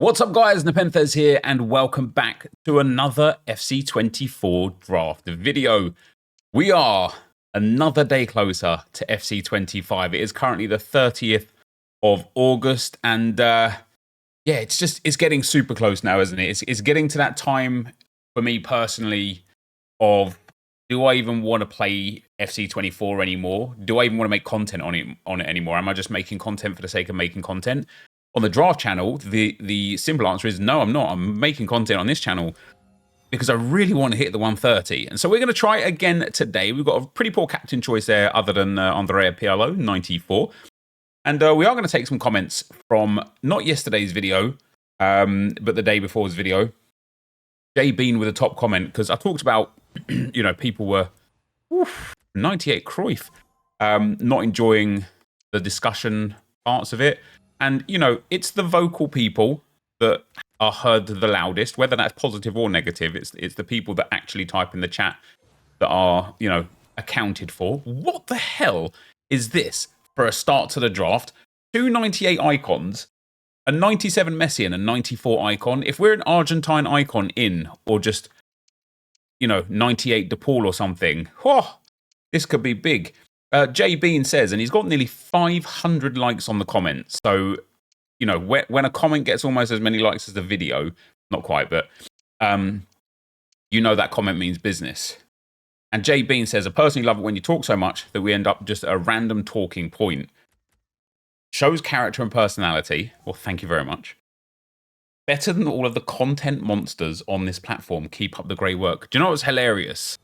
What's up, guys? NepentheZ here, and welcome back to another FC24 draft video. We are another day closer to FC25. It is currently the 30th of August, and yeah, it's getting super close now, isn't it? It's getting to that time for me personally of, do I even want to play FC24 anymore? Do I even want to make content on it anymore? Am I just making content for the sake of making content? On the draft channel, the simple answer is no, I'm not. I'm making content on this channel because I really want to hit the 130. And so we're going to try again today. We've got a pretty poor captain choice there other than Andrea Pirlo, 94. And we are going to take some comments from not yesterday's video, but the day before's video. Jay Bean with a top comment, because I talked about, you know, people were 98 Cruyff, not enjoying the discussion parts of it. And, you know, it's the vocal people that are heard the loudest, whether that's positive or negative. It's the people that actually type in the chat that are, you know, accounted for. What the hell is this for a start to the draft? 2 98 icons, a 97 Messi and a 94 icon. If we're an Argentine icon in, or just, you know, 98 De Paul or something, oh, this could be big. Jay Bean says, and he's got nearly 500 likes on the comments. So, you know, when a comment gets almost as many likes as the video, not quite, but you know that comment means business. And Jay Bean says, I personally love it when you talk so much that we end up just at a random talking point. Shows character and personality. Well, thank you very much. Better than all of the content monsters on this platform. Keep up the great work. Do you know what's hilarious?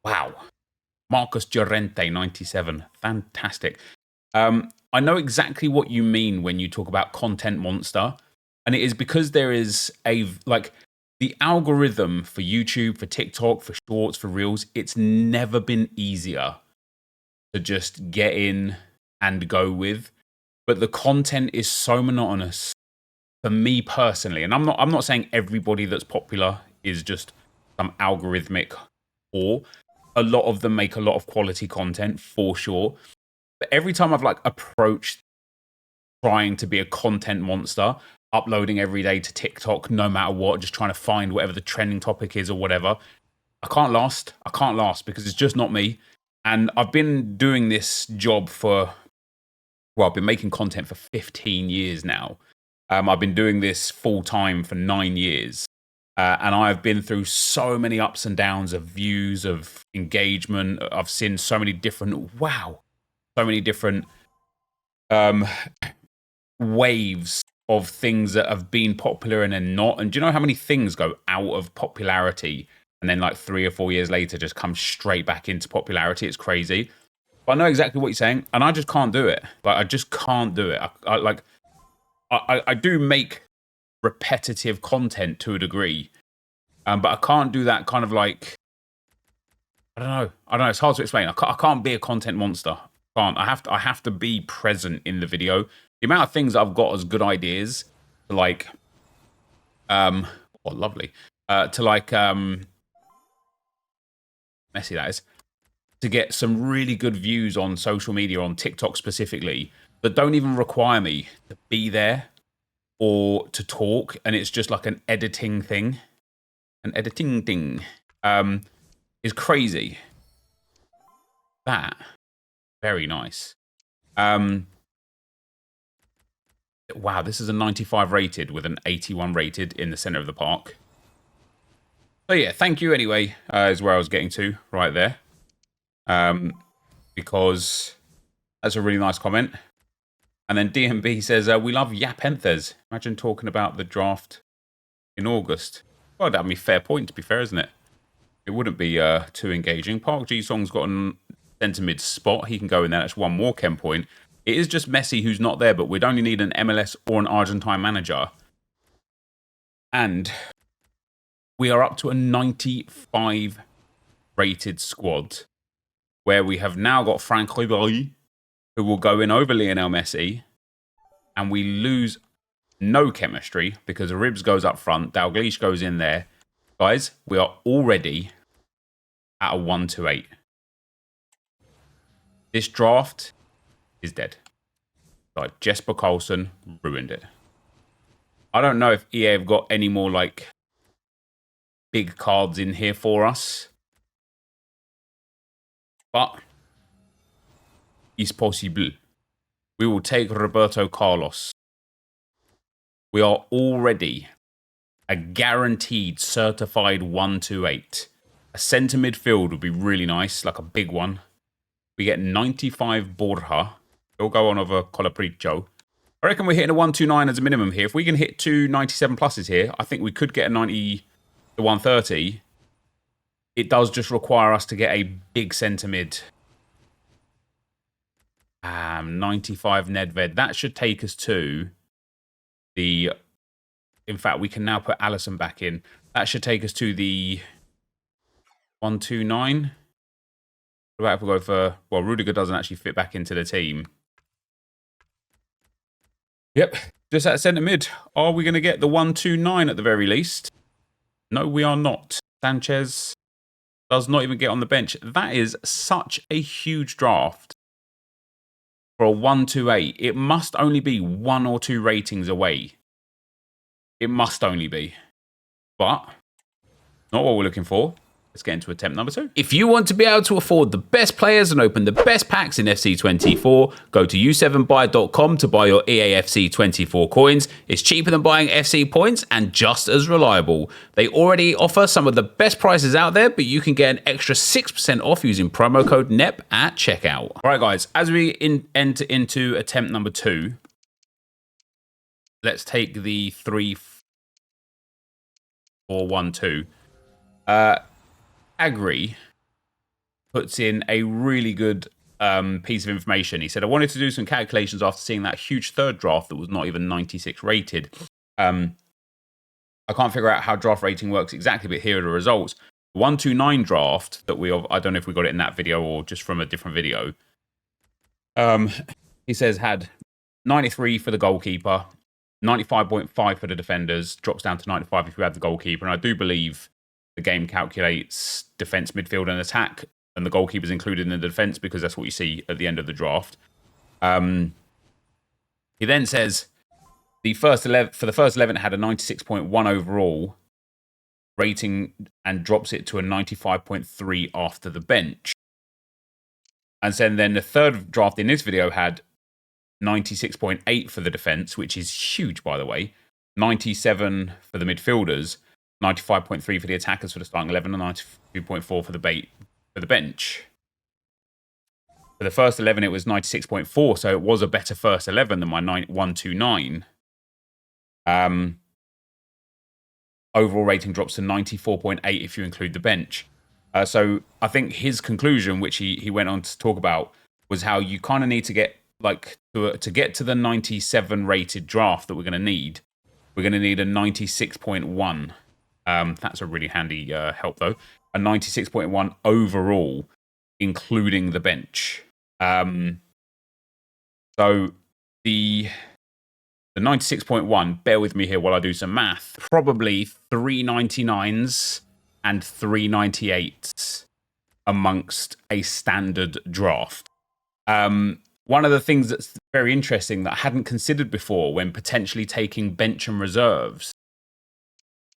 Wow. Marcus Llorente, 97. Fantastic. I know exactly what you mean when you talk about content monster. And it is because there is the algorithm for YouTube, for TikTok, for Shorts, for Reels, it's never been easier to just get in and go with. But the content is so monotonous for me personally. And I'm not saying everybody that's popular is just some algorithmic whore. A lot of them make a lot of quality content, for sure. But every time I've approached trying to be a content monster, uploading every day to TikTok, no matter what, just trying to find whatever the trending topic is or whatever, I can't last. I can't last because it's just not me. And I've been doing this job I've been making content for 15 years now. I've been doing this full time for 9 years. And I've been through so many ups and downs of views, of engagement. I've seen so many different, waves of things that have been popular and then not. And do you know how many things go out of popularity and then 3 or 4 years later just come straight back into popularity? It's crazy. But I know exactly what you're saying, and I just can't do it. I just can't do it. I do make repetitive content to a degree, but I can't do that kind of I don't know. It's hard to explain. I can't be a content monster. I have to be present in the video. The amount of things I've got as good ideas, lovely, Messi, that is, to get some really good views on social media, on TikTok specifically, that don't even require me to be there or to talk, and it's just like an editing thing. Is crazy. That, very nice. Wow, this is a 95 rated with an 81 rated in the center of the park. So yeah, thank you anyway, is where I was getting to right there. Because that's a really nice comment. And then DMB says, we love NepentheZ. Imagine talking about the draft in August. Well, that'd be a fair point, to be fair, isn't it? It wouldn't be too engaging. Park Ji-sung's got a centre mid spot. He can go in there. That's one more chem point. It is just Messi who's not there, but we'd only need an MLS or an Argentine manager. And we are up to a 95 rated squad, where we have now got Franck Ribéry, who will go in over Lionel Messi, and we lose no chemistry because Ribs goes up front, Dalglish goes in there. Guys, we are already at a 1-8. This draft is dead. Like Jesper Karlsson ruined it. I don't know if EA have got any more like big cards in here for us, but it's possible. We will take Roberto Carlos. We are already a guaranteed certified 128. A centre midfield would be really nice, like a big one. We get 95 Borja. He'll go on over Colapricho. I reckon we're hitting a 129 as a minimum here. If we can hit 2 97 pluses here, I think we could get a 90 to 130. It does just require us to get a big centre mid. 95 Nedved. That should take us to the... In fact, we can now put Allison back in. That should take us to the 129. What about if we go for... Well, Rudiger doesn't actually fit back into the team. Yep, just at centre mid. Are we going to get the 129 at the very least? No, we are not. Sanchez does not even get on the bench. That is such a huge draft for a 128. It must only be 1 or 2 ratings away. It must only be. But not what we're looking for. Let's get into attempt number 2. If you want to be able to afford the best players and open the best packs in FC24, go to u7buy.com to buy your EAFC24 coins. It's cheaper than buying FC points and just as reliable. They already offer some of the best prices out there, but you can get an extra 6% off using promo code NEP at checkout. All right, guys, as we enter into attempt number 2, let's take the 3-4-1-2. Agri puts in a really good piece of information. He said, I wanted to do some calculations after seeing that huge third draft that was not even 96 rated. I can't figure out how draft rating works exactly, but here are the results. 129 draft that I don't know if we got it in that video or just from a different video. He says had 93 for the goalkeeper, 95.5 for the defenders, drops down to 95 if you add the goalkeeper. And I do believe the game calculates defense, midfield, and attack, and the goalkeeper's included in the defense because that's what you see at the end of the draft. He then says the first 11 for the first 11 had a 96.1 overall rating and drops it to a 95.3 after the bench. And then the third draft in this video had 96.8 for the defense, which is huge, by the way. 97 for the midfielders. 95.3 for the attackers for the starting 11 and 92.4 for the bench. For the first 11, it was 96.4, so it was a better first 11 than my 129. Overall rating drops to 94.8 if you include the bench. So I think his conclusion, which he went on to talk about, was how you kind of need to get to get to the 97 rated draft that we're going to need. We're going to need a 96.1. That's a really handy help, though. A 96.1 overall, including the bench. So the 96.1, bear with me here while I do some math, probably 399s and 398s amongst a standard draft. One of the things that's very interesting that I hadn't considered before when potentially taking bench and reserves,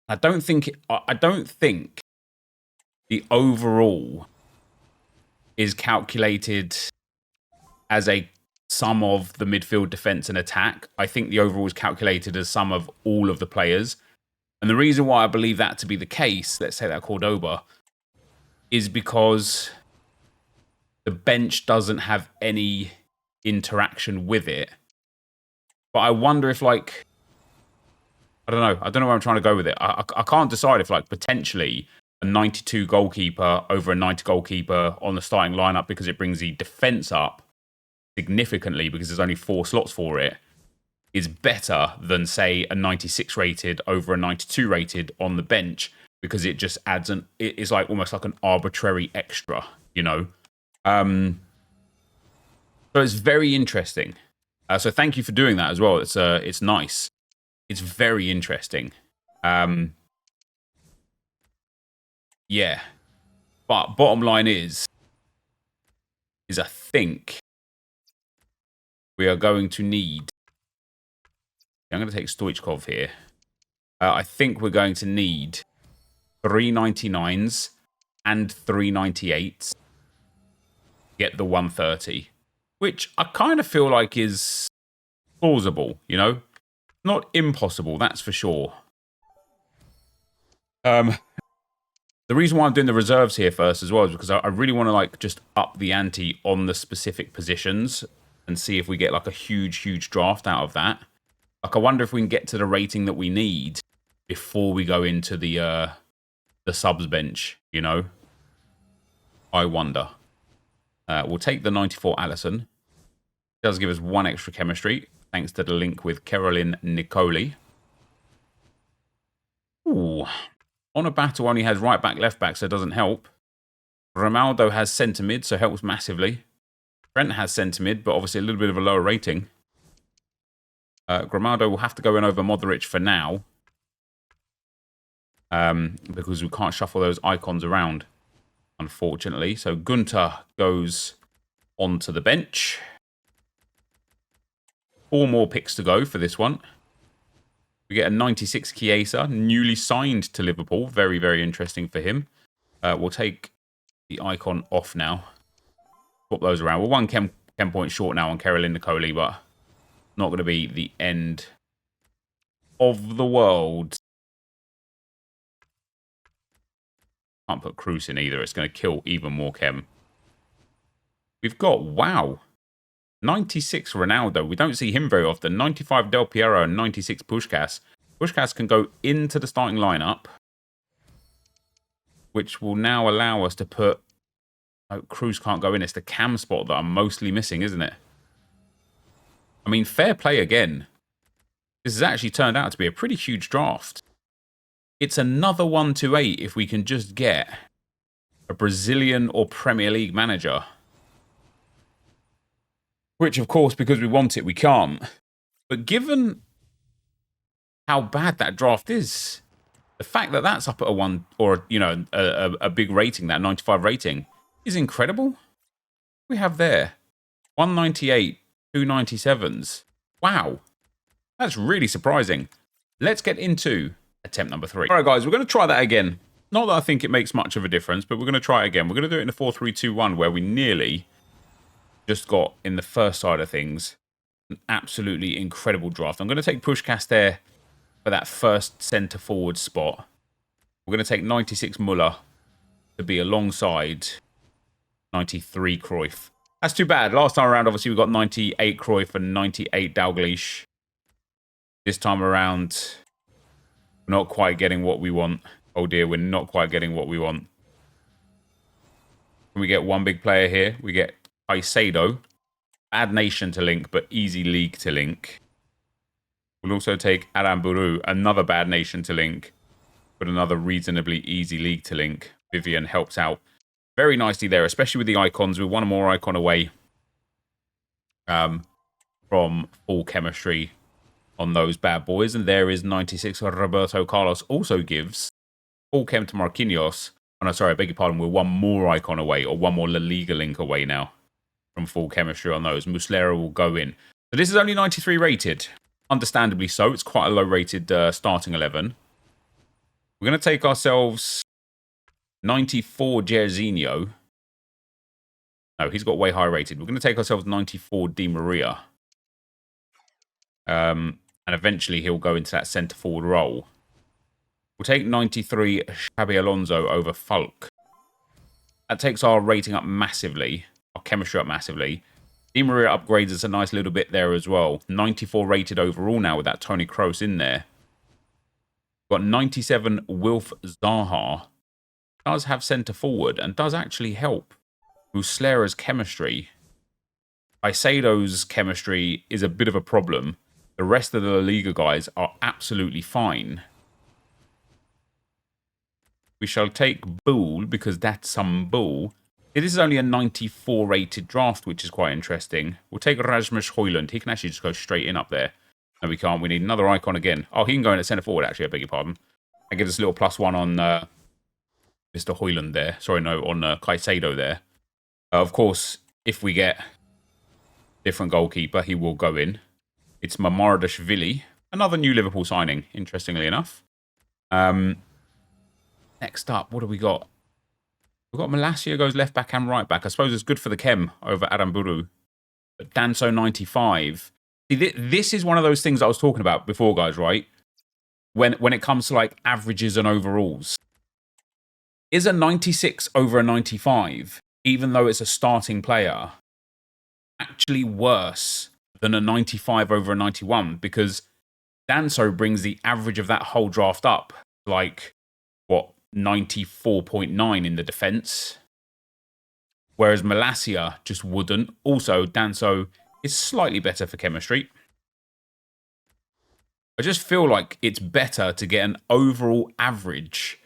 I don't think the overall is calculated as a sum of the midfield, defense, and attack. I think the overall is calculated as sum of all of the players. And the reason why I believe that to be the case, let's say that Cordoba, is because the bench doesn't have any interaction with it. But I wonder if, like, I don't know where I'm trying to go with it. I can't decide if, like, potentially a 92 goalkeeper over a 90 goalkeeper on the starting lineup, because it brings the defense up significantly because there's only 4 slots for it, is better than, say, a 96 rated over a 92 rated on the bench, because it just adds it's like almost like an arbitrary extra, you know? So it's very interesting. So thank you for doing that as well. It's nice. It's very interesting. Yeah. But bottom line is I think we are going to need I'm going to take Stoichkov here. I think we're going to need 399s and 398s. Get the 130, which I kind of feel like is plausible, you know? Not impossible, that's for sure. The reason why I'm doing the reserves here first as well is because I really want to like just up the ante on the specific positions and see if we get like a huge draft out of that. Like I wonder if we can get to the rating that we need before we go into the subs bench, you know? I wonder. We'll take the 94 Allison. It does give us 1 extra chemistry, thanks to the link with Caroline Nicoli. Ooh. On a battle only has right back, left back, so it doesn't help. Ronaldo has centre mid, so helps massively. Trent has centre mid, but obviously a little bit of a lower rating. Grimaldo will have to go in over Modric for now. Because we can't shuffle those icons around, unfortunately. So Gunter goes onto the bench. 4 more picks to go for this one. We get a 96 Chiesa, newly signed to Liverpool. Very, very interesting for him. We'll take the icon off now. Swap those around. We're 1 chem point short now on Caroline Nicoli, but not going to be the end of the world. Can't put Cruz in either. It's going to kill even more chem. We've got, wow, 96 Ronaldo. We don't see him very often. 95 Del Piero and 96 Puskás. Puskás can go into the starting lineup, which will now allow us to put... Oh, Cruz can't go in. It's the cam spot that I'm mostly missing, isn't it? I mean, fair play again. This has actually turned out to be a pretty huge draft. It's another 1-8 if we can just get a Brazilian or Premier League manager. Which, of course, because we want it, we can't. But given how bad that draft is, the fact that that's up at a 1, or, you know, a big rating, that 95 rating, is incredible. We have there 198, 297s. Wow. That's really surprising. Let's get into attempt number 3. All right, guys, we're going to try that again. Not that I think it makes much of a difference, but we're going to try it again. We're going to do it in a 4-3-2-1, where we nearly just got, in the first side of things, an absolutely incredible draft. I'm going to take Puskás there for that first centre-forward spot. We're going to take 96 Muller to be alongside 93 Cruyff. That's too bad. Last time around, obviously, we got 98 Cruyff and 98 Dalglish. This time around... we're not quite getting what we want. Oh dear, we're not quite getting what we want. We get 1 big player here. We get Caicedo. Bad nation to link, but easy league to link. We'll also take Aramburu, another bad nation to link, but another reasonably easy league to link. Vivian helps out very nicely there, especially with the icons. We're 1 more icon away from full chemistry on those bad boys. And there is 96 Roberto Carlos. Also gives full chem to Marquinhos. Oh no, sorry, I beg your pardon. We're 1 more icon away, or 1 more La Liga link away now from full chemistry on those. Muslera will go in. So this is only 93 rated. Understandably so. It's quite a low rated starting 11. We're going to take ourselves 94 Jairzinho. No, he's got way higher rated. We're going to take ourselves 94 Di Maria. And eventually he'll go into that centre-forward role. We'll take 93 Xabi Alonso over Falk. That takes our rating up massively. Our chemistry up massively. Di Maria upgrades us a nice little bit there as well. 94 rated overall now with that Toni Kroos in there. We've got 97 Wilf Zaha. Does have centre-forward and does actually help Muslera's chemistry. Caicedo's chemistry is a bit of a problem. The rest of the La Liga guys are absolutely fine. We shall take Bull, because that's some bull. This is only a 94 rated draft, which is quite interesting. We'll take Rasmus Højlund. He can actually just go straight in up there. No, we can't. We need another icon again. Oh, he can go in at centre forward, actually. I beg your pardon. That gives us a little +1 on Mr. Højlund there. Sorry, no, on Caicedo there. Of course, if we get different goalkeeper, he will go in. It's Mamardashvili. Another new Liverpool signing, interestingly enough. Next up, what do we got? We've got Malacia goes left back and right back. I suppose it's good for the Chem over Aramburu. But Danso 95. See, this is one of those things I was talking about before, guys, right? When it comes to like averages and overalls. Is a 96 over a 95, even though it's a starting player, actually worse than a 95 over a 91? Because Danso brings the average of that whole draft up, like, what, 94.9 in the defense? Whereas Malacia just wouldn't. Also, Danso is slightly better for chemistry. I just feel like it's better to get an overall average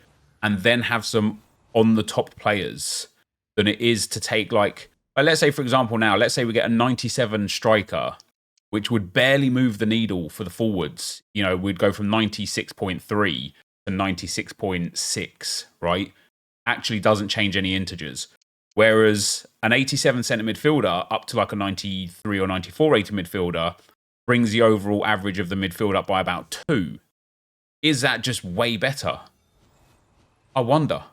and then have some on-the-top players than it is to take, like, let's say, for example, now, let's say we get a 97 striker, which would barely move the needle for the forwards. You know, we'd go from 96.3 to 96.6, right? Actually doesn't change any integers. Whereas an 87 centre midfielder up to like a 93 or 94 rated midfielder brings the overall average of the midfield up by about 2. Is that just way better? I wonder.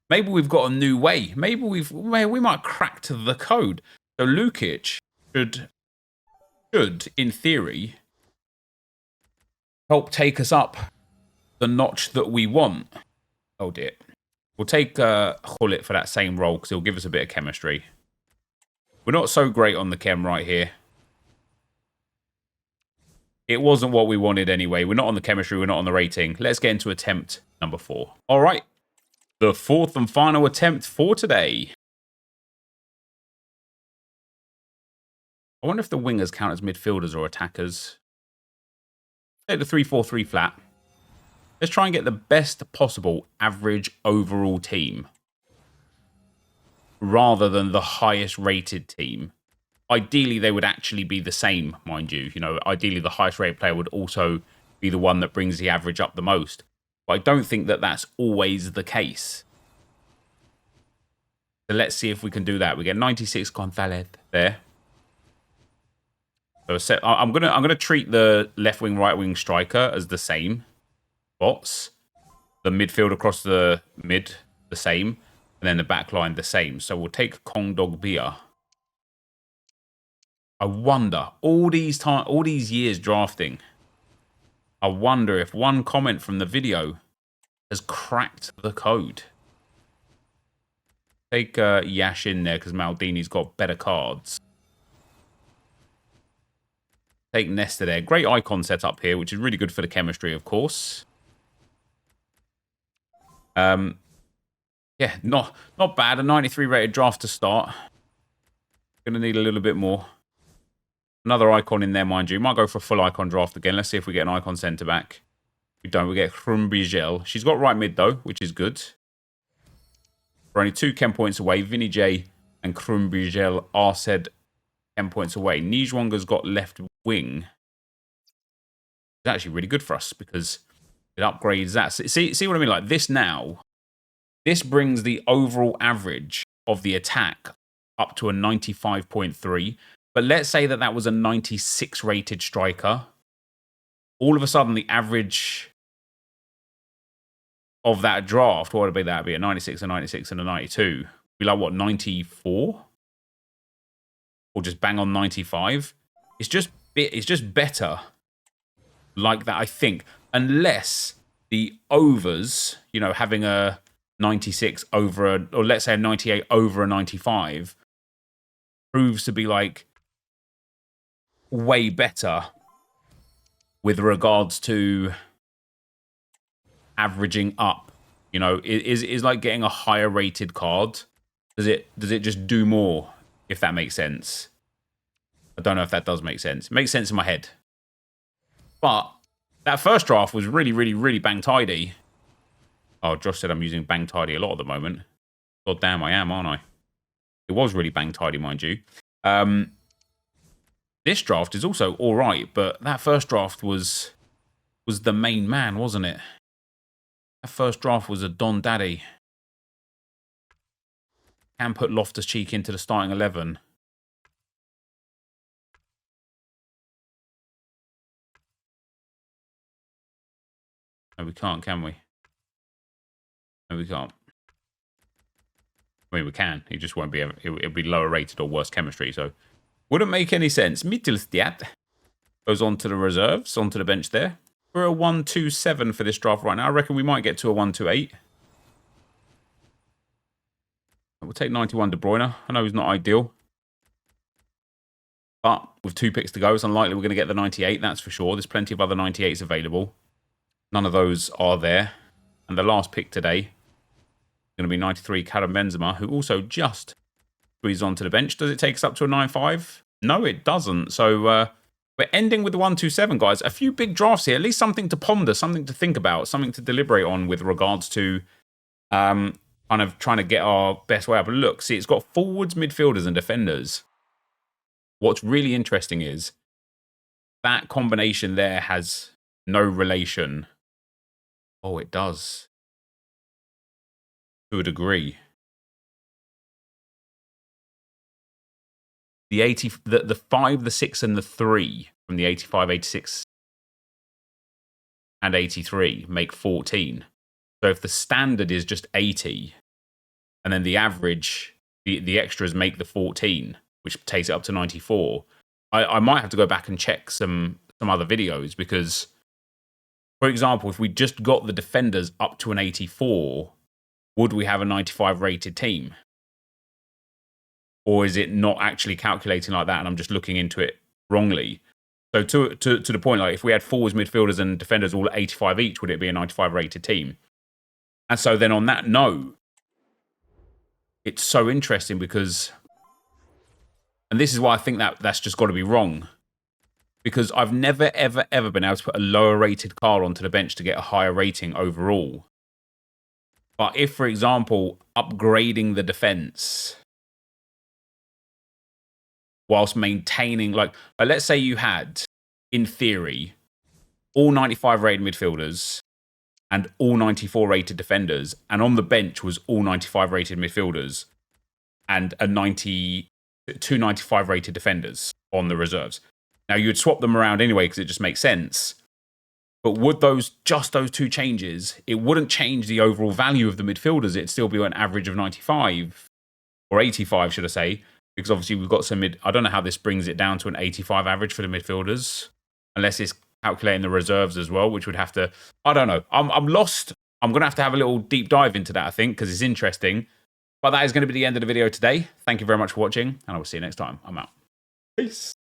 Maybe we've got a new way. Maybe we might crack to the code. So Lukic should, in theory, help take us up the notch that we want. Oh dear. We'll take Hullet for that same role because he'll give us a bit of chemistry. We're not so great on the chem right here. It wasn't what we wanted anyway. We're not on the chemistry. We're not on the rating. Let's get into attempt number 4. All right. The 4th and final attempt for today. I wonder if the wingers count as midfielders or attackers. Take the 3-4-3 flat. Let's try and get the best possible average overall team rather than the highest rated team. Ideally, they would actually be the same, mind you. You know, ideally, the highest rated player would also be the one that brings the average up the most. But I don't think that that's always the case. So let's see if we can do that. We get 96 Gonzalez there. So I'm gonna treat the left wing, right wing striker as the same spots. The midfield across the mid the same, and then the back line the same. So we'll take Kong Dog Bia. I wonder, all these years drafting, I wonder if one comment from the video has cracked the code. Take Yash in there because Maldini's got better cards. Take Nesta there. Great icon setup here, which is really good for the chemistry, of course. Yeah, not bad. A 93 rated draft to start. Gonna need a little bit more. Another icon in there, mind you. Might go for a full icon draft again. Let's see if we get an icon centre back. We don't. We get Krumbigel. She's got right mid, though, which is good. We're only 2 chem points away. Vinny J and Krumbigel are said 10 points away. Nijwanga's got left wing. It's actually really good for us because it upgrades that. See what I mean? Like this now, this brings the overall average of the attack up to a 95.3. But let's say that was a 96 rated striker. All of a sudden, the average of that draft, what would it be? That would be a 96, a 96, and a 92. Be like, what, 94? Or just bang on 95? It's just better like that, I think. Unless the overs, you know, having a 96 over or let's say a 98 over a 95 proves to be like way better with regards to averaging up. You know, is like getting a higher rated card. Does it just do more, if that makes sense? I don't know if that does make sense. It makes sense in my head. But that first draft was really, really, really bang tidy. Oh, Josh said I'm using bang tidy a lot at the moment. God damn, I am, aren't I? It was really bang tidy, mind you. This draft is also all right, but that first draft was the main man, wasn't it? That first draft was a Don Daddy. Can put Loftus-Cheek into the starting 11. No, we can't, can we? No, we can't. I mean, we can. It just won't be. It'll be lower rated or worse chemistry. So, wouldn't make any sense. NepentheZ goes on to the reserves, onto the bench there. We're a 127 for this draft right now. I reckon we might get to a 128. We'll take 91 De Bruyne. I know he's not ideal. But with 2 picks to go, it's unlikely we're going to get the 98, that's for sure. There's plenty of other 98s available. None of those are there. And the last pick today is going to be 93 Karim Benzema, who also just squeezed onto the bench. Does it take us up to a 9.5? No, it doesn't. So we're ending with the 127, guys. A few big drafts here. At least something to ponder, something to think about, something to deliberate on with regards to kind of trying to get our best way up. But look, see, it's got forwards, midfielders, and defenders. What's really interesting is that combination there has no relation. Oh, it does. To a degree. The 5, the 6, and the 3 from the 85, 86, and 83 make 14. So if the standard is just 80, and then the average, the extras make the 14, which takes it up to 94. I might have to go back and check some other videos because, for example, if we just got the defenders up to an 84, would we have a 95 rated team? Or is it not actually calculating like that and I'm just looking into it wrongly? So to the point, like if we had forwards, midfielders, and defenders all at 85 each, would it be a 95 rated team? And so then on that note, it's so interesting because... And this is why I think that's just got to be wrong. Because I've never, ever, ever been able to put a lower rated car onto the bench to get a higher rating overall. But if, for example, upgrading the defense whilst maintaining, like let's say you had, in theory, all 95 rated midfielders and all 94 rated defenders, and on the bench was all 95 rated midfielders and a 295 rated defenders on the reserves. Now, you'd swap them around anyway because it just makes sense. But would just those 2 changes, it wouldn't change the overall value of the midfielders. It'd still be an average of 95 or 85, should I say, because obviously we've got some I don't know how this brings it down to an 85 average for the midfielders, unless it's calculating the reserves as well, which would have to, I don't know. I'm lost. I'm going to have a little deep dive into that, I think, because it's interesting. But that is going to be the end of the video today. Thank you very much for watching, and I will see you next time. I'm out. Peace.